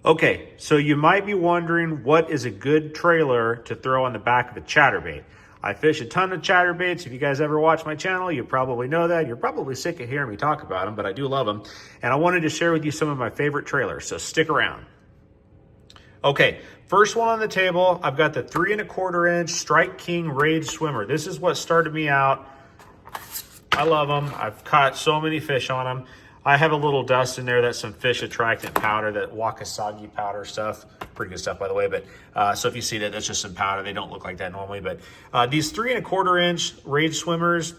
Okay, so you might be wondering what is a good trailer to throw on the back of a chatterbait. I fish a ton of chatterbaits. If you guys ever watch my channel, you probably know that. You're probably sick of hearing me talk about them, but I do love them. And I wanted to share with you some of my favorite trailers, so stick around. Okay, first one on the table, I've got the 3 1/4 inch Strike King Rage Swimmer. This is what started me out. I love them. I've caught so many fish on them. I have a little dust in there. That's some fish attractant powder, that Wakasagi powder stuff. Pretty good stuff, by the way. But so if you see that, that's just some powder. They don't look like that normally. But these 3 1/4 inch Rage Swimmers,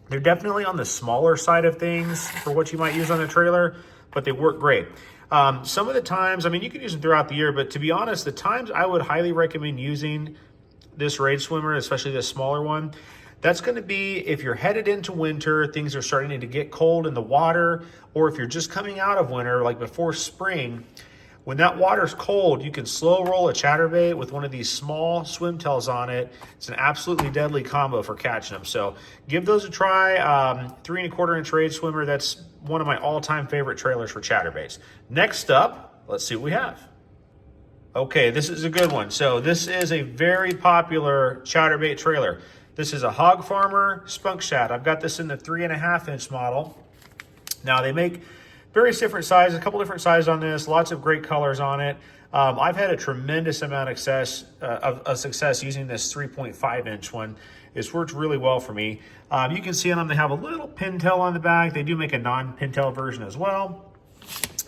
they're definitely on the smaller side of things for what you might use on a trailer, but they work great. Some of the times, I mean, you can use them throughout the year, but to be honest, the times I would highly recommend using this Rage Swimmer, especially this smaller one, that's going to be if you're headed into winter, things are starting to get cold in the water, or if you're just coming out of winter, like before spring. When that water's cold, you can slow roll a chatterbait with one of these small swim tails on it. It's an absolutely deadly combo for catching them. So give those a try. 3 1/4 inch Rage Swimmer, that's one of my all-time favorite trailers for chatterbaits. Next up, let's see what we have. Okay, this is a good one. So this is a very popular chatterbait trailer. This is a Hog Farmer Spunk Shad. I've got this in the 3 1/2 inch model. Now they make various different sizes, a couple different sizes on this, lots of great colors on it. I've had a tremendous amount of success using this 3.5 inch one. It's worked really well for me. You can see on them, they have a little pintail on the back. They do make a non-pintail version as well.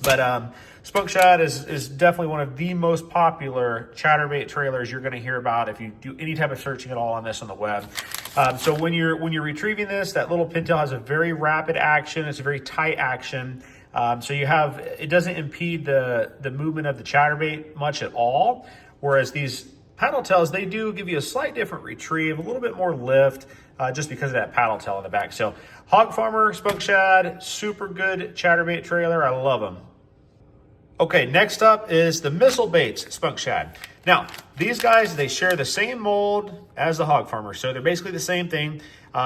But Spunk Shad is definitely one of the most popular chatterbait trailers you're going to hear about if you do any type of searching at all on this on the web. So when you're retrieving this, that little pintail has a very rapid action. It's a very tight action. So it doesn't impede the movement of the chatterbait much at all. Whereas these paddle tails, they do give you a slight different retrieve, a little bit more lift, just because of that paddle tail in the back. So Hog Farmer Spunk Shad, super good chatterbait trailer. I love them. Okay, next up is the Missile Baits Spunk Shad. Now, these guys, they share the same mold as the Hog Farmer, so they're basically the same thing.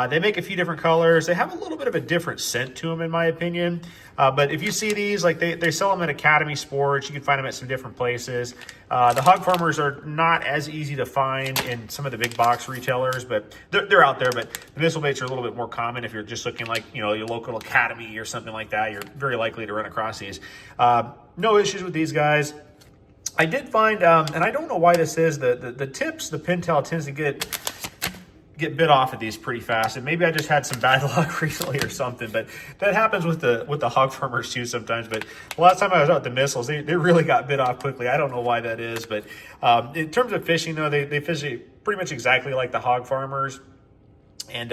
They make a few different colors. They have a little bit of a different scent to them, in my opinion. But if you see these, like they sell them at Academy Sports. You can find them at some different places. The Hog Farmers are not as easy to find in some of the big box retailers, but they're out there. But the Missile Baits are a little bit more common. If you're just looking like, your local Academy or something like that, you're very likely to run across these. No issues with these guys. I did find, and I don't know why this is, the tips, the pintail tends to get bit off of these pretty fast, and maybe I just had some bad luck recently or something, but that happens with the Hog Farmers too sometimes. But the last time I was out with the missiles, they really got bit off quickly. I don't know why that is, but in terms of fishing though, they fish pretty much exactly like the Hog Farmers. And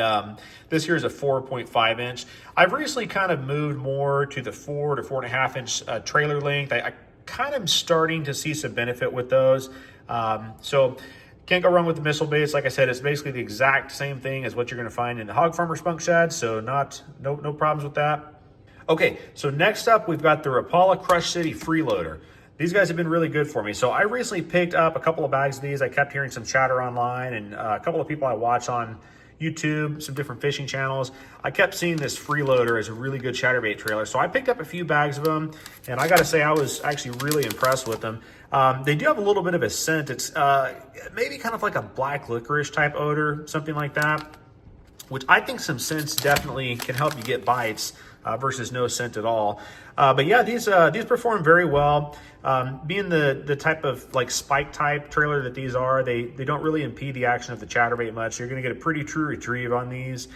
this here is a 4.5 inch. I've recently kind of moved more to the 4 to 4.5 inch trailer length. I kind of starting to see some benefit with those. So can't go wrong with the Missile Baits. Like I said, it's basically the exact same thing as what you're going to find in the Hog Farmer Spunk Shad. So no problems with that. Okay, so next up, we've got the Rapala Crush City Freeloader. These guys have been really good for me. So I recently picked up a couple of bags of these. I kept hearing some chatter online, and a couple of people I watch on YouTube, some different fishing channels. I kept seeing this Freeloader as a really good chatterbait trailer. So I picked up a few bags of them, and I got to say I was actually really impressed with them. They do have a little bit of a scent. It's maybe kind of like a black licorice type odor, something like that, which I think some scents definitely can help you get bites versus no scent at all. But yeah, these perform very well. Being the type of like spike type trailer that these are, they don't really impede the action of the chatterbait much. You're going to get a pretty true retrieve on these.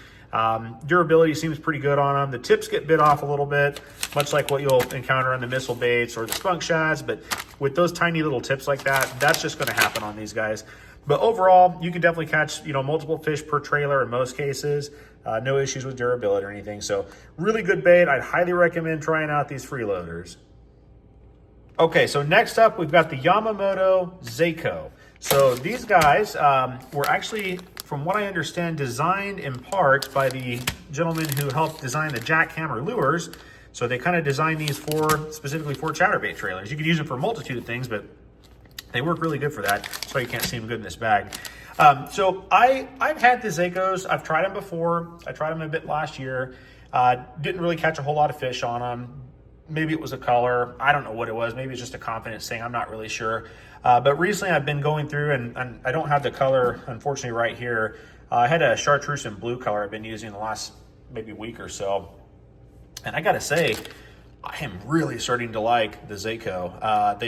Durability seems pretty good on them. The tips get bit off a little bit, much like what you'll encounter on the Missile Baits or the Spunk Shads, but with those tiny little tips like that, that's just going to happen on these guys. But overall, you can definitely catch, multiple fish per trailer in most cases. No issues with durability or anything. So really good bait. I'd highly recommend trying out these freeloaders. Okay, so next up, we've got the Yamamoto Zako. So these guys were actually, from what I understand, designed in part by the gentleman who helped design the jackhammer lures. So they kind of designed these specifically for chatterbait trailers. You could use them for a multitude of things, but they work really good for that. That's why you can't see them good in this bag. So I've had the Zakos. I've tried them before. I tried them a bit last year. Didn't really catch a whole lot of fish on them. Maybe it was a color. I don't know what it was. Maybe it's just a confidence thing. I'm not really sure. But recently I've been going through, and I don't have the color, unfortunately, right here. I had a chartreuse and blue color I've been using the last maybe week or so. And I got to say, I am really starting to like the Zako.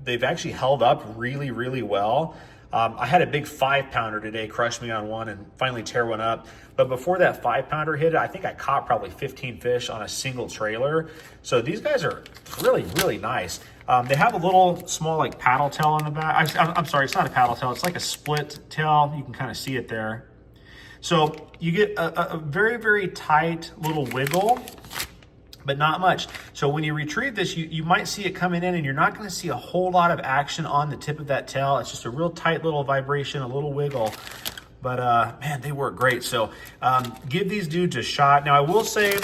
They've actually held up really, really well. I had a big 5-pounder today crush me on one and finally tear one up. But before that 5-pounder hit it, I think I caught probably 15 fish on a single trailer. So these guys are really, really nice. They have a little small like paddle tail on the back. I'm sorry, it's not a paddle tail. It's like a split tail. You can kind of see it there. So you get a very, very tight little wiggle, but not much. So when you retrieve this, you might see it coming in and you're not gonna see a whole lot of action on the tip of that tail. It's just a real tight little vibration, a little wiggle. But man, they work great. So give these dudes a shot. Now I will say,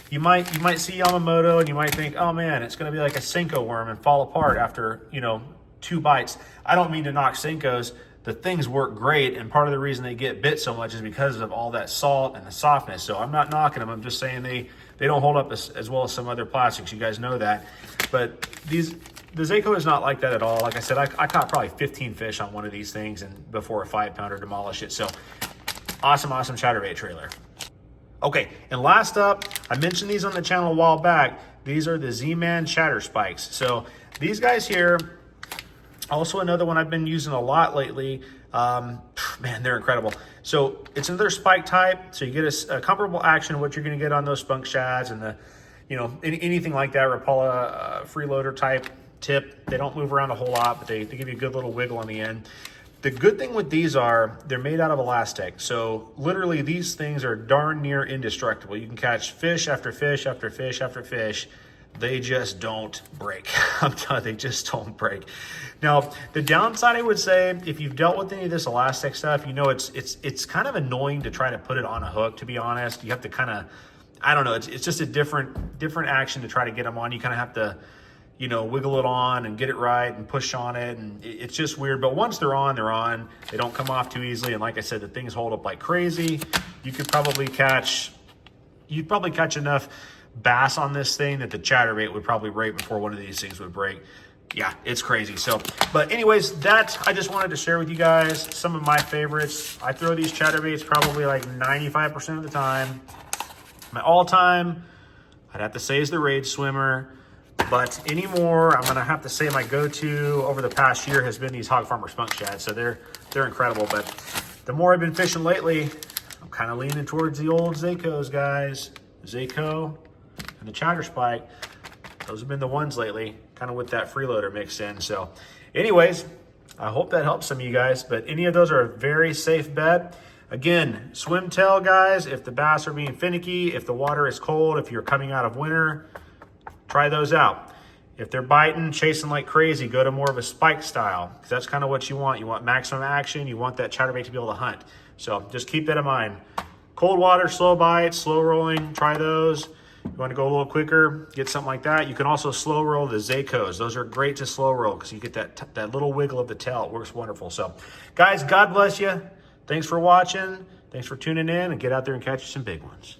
you might see Yamamoto and you might think, oh man, it's gonna be like a Senko worm and fall apart after 2 bites. I don't mean to knock Senkos. The things work great, and part of the reason they get bit so much is because of all that salt and the softness. So I'm not knocking them. I'm just saying they don't hold up as well as some other plastics. You guys know that. But the Zako is not like that at all. Like I said, I caught probably 15 fish on one of these things, and before a 5-pounder demolished it. So awesome, awesome chatterbait trailer. Okay, and last up, I mentioned these on the channel a while back. These are the Z-mam Chatterspikes. So these guys here, also another one I've been using a lot lately. Man, they're incredible. So it's another spike type. So you get a comparable action of what you're gonna get on those spunk shads and the, anything like that, Rapala Freeloader type tip. They don't move around a whole lot, but they give you a good little wiggle on the end. The good thing with these are they're made out of elastic. So literally these things are darn near indestructible. You can catch fish after fish after fish after fish. They just don't break. I'm telling you, they just don't break. Now, the downside, I would say, if you've dealt with any of this elastic stuff, it's kind of annoying to try to put it on a hook, to be honest. You have to kind of, I don't know, it's just a different action to try to get them on. You kind of have to, wiggle it on and get it right and push on it. And it's just weird. But once they're on, they're on. They don't come off too easily. And like I said, the things hold up like crazy. You'd probably catch enough bass on this thing that the chatterbait would probably break before one of these things would break. Yeah, it's crazy. So, but anyways, I just wanted to share with you guys some of my favorites. I throw these chatterbaits probably like 95% of the time. My all-time, I'd have to say, is the Rage Swimmer. But anymore, I'm gonna have to say my go-to over the past year has been these Hog Farmer Spunk Shad. So they're incredible. But the more I've been fishing lately, I'm kind of leaning towards the old Zakos, guys. Zako and the Chatterspike. Those have been the ones lately, kind of with that freeloader mixed in. So anyways, I hope that helps some of you guys, but any of those are a very safe bet. Again, swim tail, guys, if the bass are being finicky, if the water is cold, if you're coming out of winter, try those out. If they're biting, chasing like crazy, go to more of a spike style, because that's kind of what you want. You want maximum action. You want that chatterbait to be able to hunt. So just keep that in mind. Cold water, slow bite, slow rolling, try those. You want to go a little quicker, get something like that. You can also slow roll the Zakos. Those are great to slow roll because you get that little wiggle of the tail. It works wonderful. So guys, God bless you. Thanks for watching. Thanks for tuning in, and get out there and catch you some big ones.